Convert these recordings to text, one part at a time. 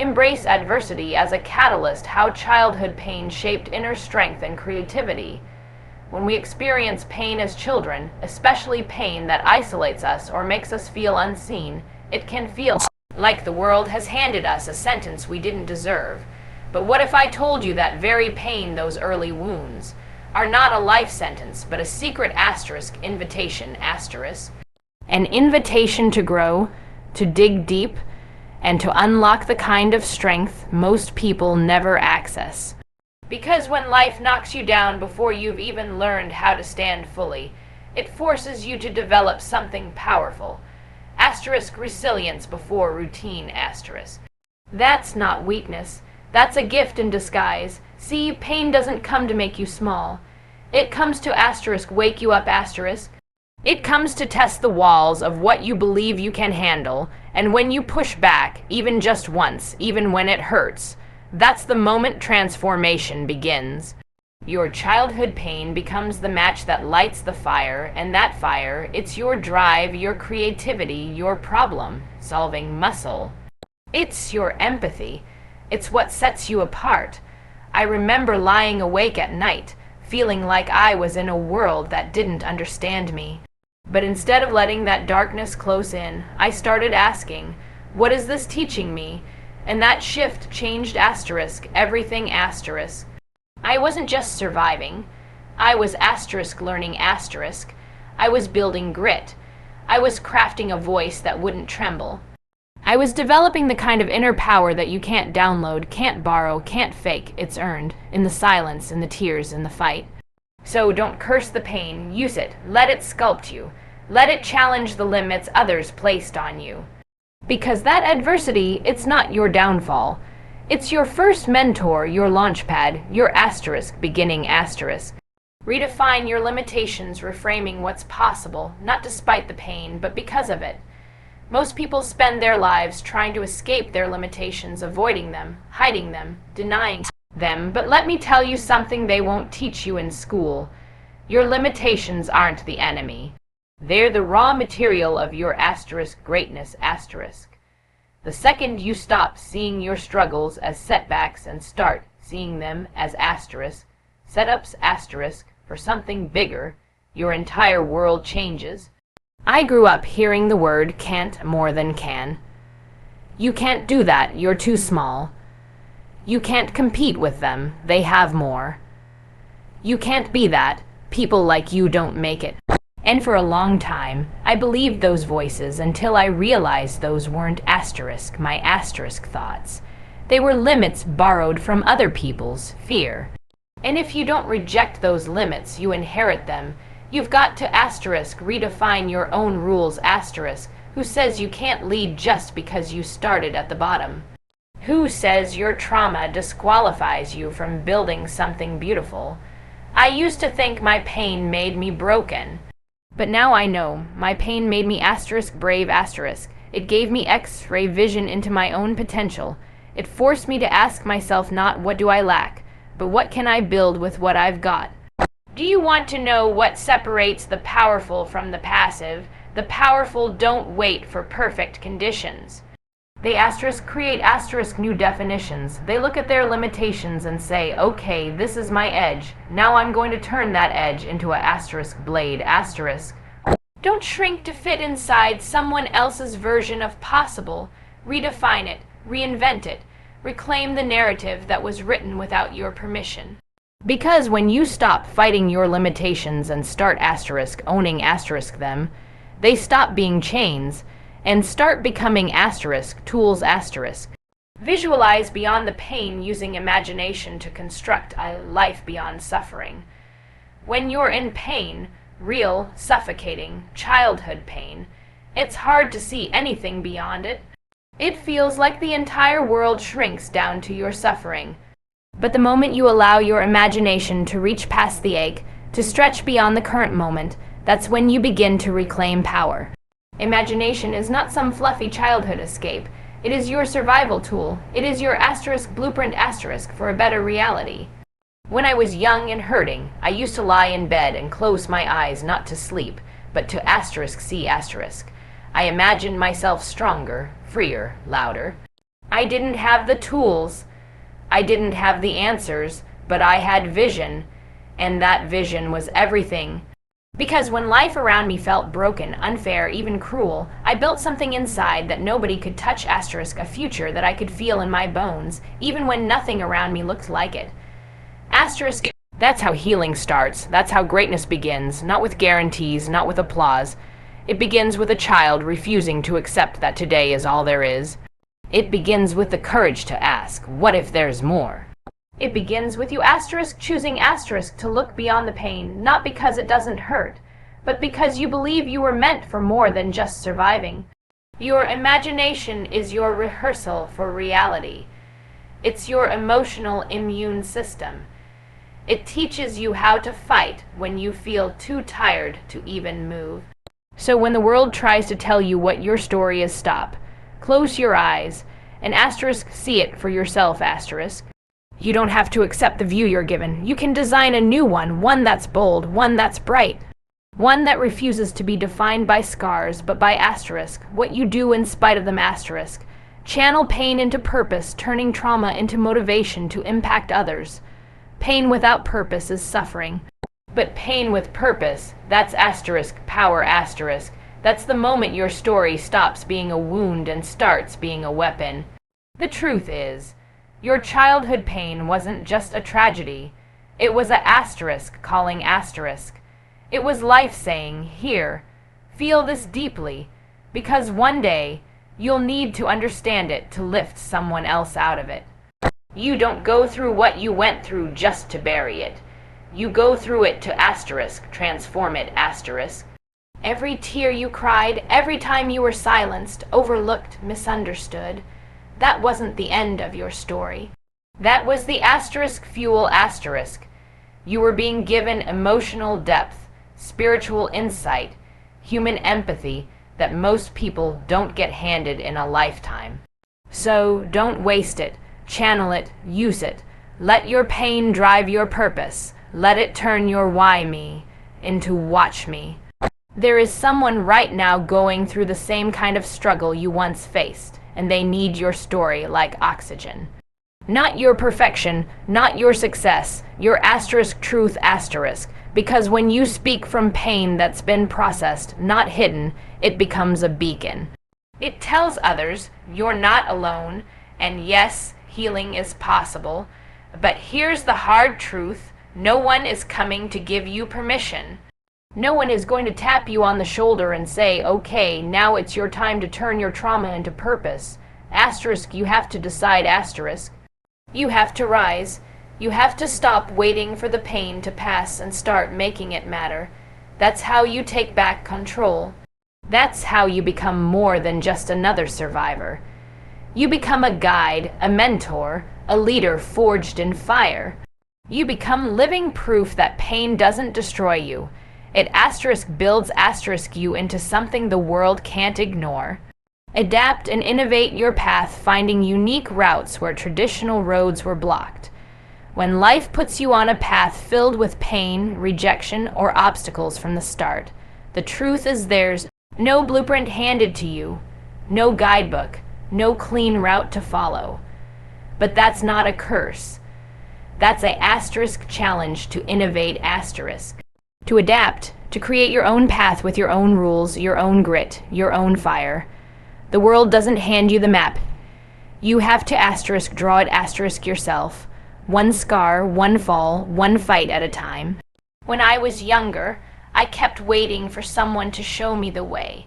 Embrace adversity as a catalyst, how childhood pain shaped inner strength and creativity. When we experience pain as children, especially pain that isolates us or makes us feel unseen, it can feel like the world has handed us a sentence we didn't deserve. But what if I told you that very pain, those early wounds, are not a life sentence, but a secret asterisk invitation, asterisk? An invitation to grow, to dig deep, and to unlock the kind of strength most people never access. Because when life knocks you down before you've even learned how to stand fully, it forces you to develop something powerful. Asterisk resilience before routine, asterisk. That's not weakness. That's a gift in disguise. See, pain doesn't come to make you small. It comes to asterisk wake you up, asterisk. It comes to test the walls of what you believe you can handle, and when you push back, even just once, even when it hurts, that's the moment transformation begins. Your childhood pain becomes the match that lights the fire, and that fire, it's your drive, your creativity, your problem-solving muscle. It's your empathy. It's what sets you apart. I remember lying awake at night, feeling like I was in a world that didn't understand me. But instead of letting that darkness close in, I started asking, what is this teaching me? And that shift changed asterisk, everything asterisk. I wasn't just surviving. I was asterisk learning asterisk. I was building grit. I was crafting a voice that wouldn't tremble. I was developing the kind of inner power that you can't download, can't borrow, can't fake. It's earned, in the silence, in the tears, in the fight. So don't curse the pain, use it, let it sculpt you. Let it challenge the limits others placed on you. Because that adversity, it's not your downfall. It's your first mentor, your launchpad, your asterisk, beginning asterisk. Redefine your limitations, reframing what's possible, not despite the pain, but because of it. Most people spend their lives trying to escape their limitations, avoiding them, hiding them, denying them, but let me tell you something they won't teach you in school. Your limitations aren't the enemy. They're the raw material of your asterisk greatness, asterisk. The second you stop seeing your struggles as setbacks and start seeing them as asterisk, setups asterisk for something bigger, your entire world changes. I grew up hearing the word can't more than can. You can't do that, you're too small. You can't compete with them, they have more. You can't be that, people like you don't make it. And for a long time, I believed those voices until I realized those weren't asterisk, my asterisk thoughts. They were limits borrowed from other people's fear. And if you don't reject those limits, you inherit them. You've got to asterisk redefine your own rules, asterisk. Who says you can't lead just because you started at the bottom? Who says your trauma disqualifies you from building something beautiful? I used to think my pain made me broken. But now I know, my pain made me asterisk brave asterisk. It gave me X-ray vision into my own potential. It forced me to ask myself not what do I lack, but what can I build with what I've got. Do you want to know what separates the powerful from the passive? The powerful don't wait for perfect conditions. They asterisk create asterisk new definitions. They look at their limitations and say, okay, this is my edge. Now I'm going to turn that edge into a asterisk blade, asterisk. Don't shrink to fit inside someone else's version of possible. Redefine it, reinvent it, reclaim the narrative that was written without your permission. Because when you stop fighting your limitations and start asterisk owning asterisk them, they stop being chains and start becoming asterisk tools, asterisk. Visualize beyond the pain using imagination to construct a life beyond suffering. When you're in pain, real, suffocating, childhood pain, it's hard to see anything beyond it. It feels like the entire world shrinks down to your suffering. But the moment you allow your imagination to reach past the ache, to stretch beyond the current moment, that's when you begin to reclaim power. Imagination is not some fluffy childhood escape. It is your survival tool. It is your asterisk blueprint asterisk for a better reality. When I was young and hurting, I used to lie in bed and close my eyes not to sleep, but to asterisk see asterisk. I imagined myself stronger, freer, louder. I didn't have the tools. I didn't have the answers, but I had vision, and that vision was everything. Because when life around me felt broken, unfair, even cruel, I built something inside that nobody could touch, asterisk, a future that I could feel in my bones, even when nothing around me looked like it. Asterisk, that's how healing starts. That's how greatness begins, not with guarantees, not with applause. It begins with a child refusing to accept that today is all there is. It begins with the courage to ask, what if there's more? It begins with you, asterisk, choosing, asterisk, to look beyond the pain, not because it doesn't hurt, but because you believe you were meant for more than just surviving. Your imagination is your rehearsal for reality. It's your emotional immune system. It teaches you how to fight when you feel too tired to even move. So when the world tries to tell you what your story is, stop. Close your eyes and asterisk see it for yourself, asterisk. You don't have to accept the view you're given. You can design a new one that's bold, one that's bright, one that refuses to be defined by scars, but by asterisk, what you do in spite of them, asterisk. Channel pain into purpose, turning trauma into motivation to impact others. Pain without purpose is suffering. But pain with purpose, that's asterisk, power, asterisk. That's the moment your story stops being a wound and starts being a weapon. The truth is, your childhood pain wasn't just a tragedy. It was a asterisk calling asterisk. It was life saying, here, feel this deeply, because one day you'll need to understand it to lift someone else out of it. You don't go through what you went through just to bury it. You go through it to asterisk, transform it, asterisk. Every tear you cried, every time you were silenced, overlooked, misunderstood, that wasn't the end of your story. That was the asterisk fuel, asterisk. You were being given emotional depth, spiritual insight, human empathy that most people don't get handed in a lifetime. So don't waste it. Channel it, use it. Let your pain drive your purpose. Let it turn your why me into watch me. There is someone right now going through the same kind of struggle you once faced, and they need your story like oxygen. Not your perfection, not your success, your asterisk truth, asterisk, because when you speak from pain that's been processed, not hidden, it becomes a beacon. It tells others you're not alone, and yes, healing is possible, but here's the hard truth, no one is coming to give you permission. No one is going to tap you on the shoulder and say, okay, now it's your time to turn your trauma into purpose. Asterisk, you have to decide, asterisk. You have to rise. You have to stop waiting for the pain to pass and start making it matter. That's how you take back control. That's how you become more than just another survivor. You become a guide, a mentor, a leader forged in fire. You become living proof that pain doesn't destroy you. It asterisk builds asterisk you into something the world can't ignore. Adapt and innovate your path, finding unique routes where traditional roads were blocked. When life puts you on a path filled with pain, rejection, or obstacles from the start, the truth is there's no blueprint handed to you, no guidebook, no clean route to follow. But that's not a curse. That's a asterisk challenge to innovate, asterisk. To adapt, to create your own path with your own rules, your own grit, your own fire. The world doesn't hand you the map. You have to asterisk draw it, asterisk yourself. One scar, one fall, one fight at a time. When I was younger, I kept waiting for someone to show me the way,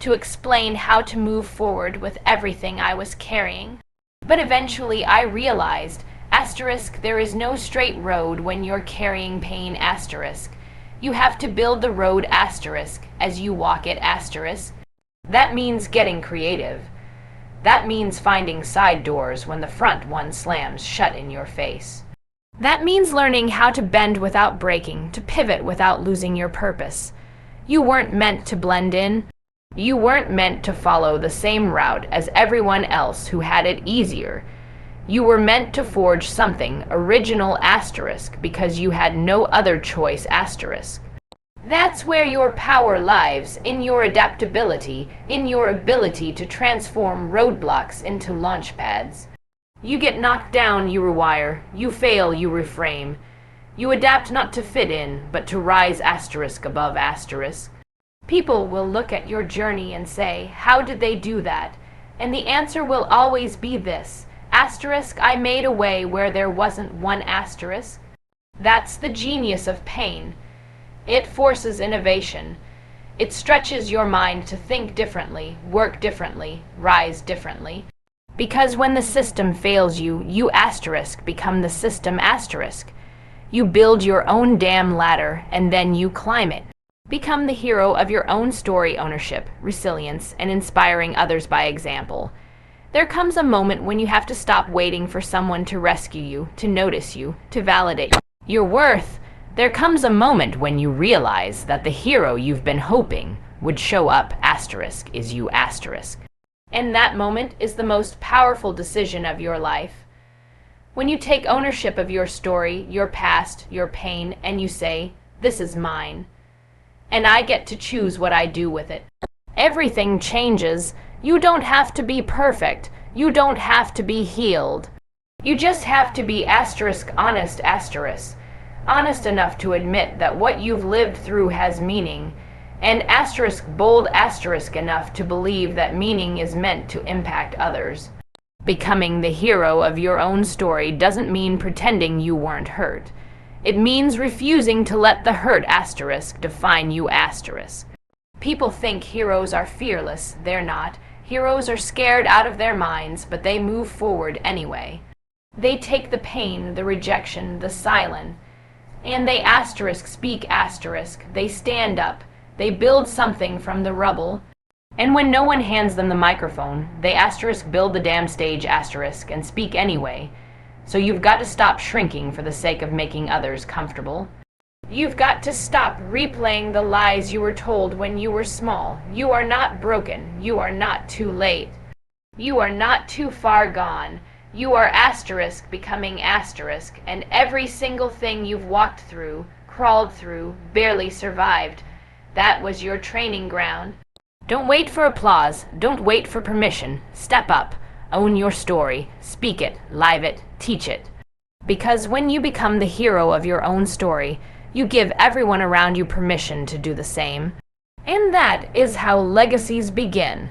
to explain how to move forward with everything I was carrying. But eventually I realized, asterisk, there is no straight road when you're carrying pain, asterisk. You have to build the road, asterisk, as you walk it, asterisk. That means getting creative. That means finding side doors when the front one slams shut in your face. That means learning how to bend without breaking, to pivot without losing your purpose. You weren't meant to blend in. You weren't meant to follow the same route as everyone else who had it easier. You were meant to forge something original, asterisk, because you had no other choice, asterisk. That's where your power lies, in your adaptability, in your ability to transform roadblocks into launch pads. You get knocked down, you rewire. You fail, you reframe. You adapt not to fit in, but to rise asterisk above asterisk. People will look at your journey and say, how did they do that? And the answer will always be this: asterisk, I made a way where there wasn't one asterisk. That's the genius of pain. It forces innovation. It stretches your mind to think differently, work differently, rise differently. Because when the system fails you, you asterisk become the system asterisk. You build your own damn ladder, and then you climb it. Become the hero of your own story, ownership, resilience, and inspiring others by example. There comes a moment when you have to stop waiting for someone to rescue you, to notice you, to validate your worth. There comes a moment when you realize that the hero you've been hoping would show up asterisk is you asterisk. And that moment is the most powerful decision of your life. When you take ownership of your story, your past, your pain, and you say, this is mine, and I get to choose what I do with it. Everything changes. You don't have to be perfect. You don't have to be healed. You just have to be asterisk honest asterisk. Honest enough to admit that what you've lived through has meaning, and asterisk bold asterisk enough to believe that meaning is meant to impact others. Becoming the hero of your own story doesn't mean pretending you weren't hurt. It means refusing to let the hurt asterisk define you asterisk. People think heroes are fearless. They're not. Heroes are scared out of their minds, but they move forward anyway. They take the pain, the rejection, the silence, and they asterisk speak asterisk. They stand up. They build something from the rubble. And when no one hands them the microphone, they asterisk build the damn stage asterisk and speak anyway. So you've got to stop shrinking for the sake of making others comfortable. You've got to stop replaying the lies you were told when you were small. You are not broken. You are not too late. You are not too far gone. You are asterisk becoming asterisk, and every single thing you've walked through, crawled through, barely survived, that was your training ground. Don't wait for applause. Don't wait for permission. Step up. Own your story. Speak it. Live it. Teach it. Because when you become the hero of your own story, you give everyone around you permission to do the same. And that is how legacies begin.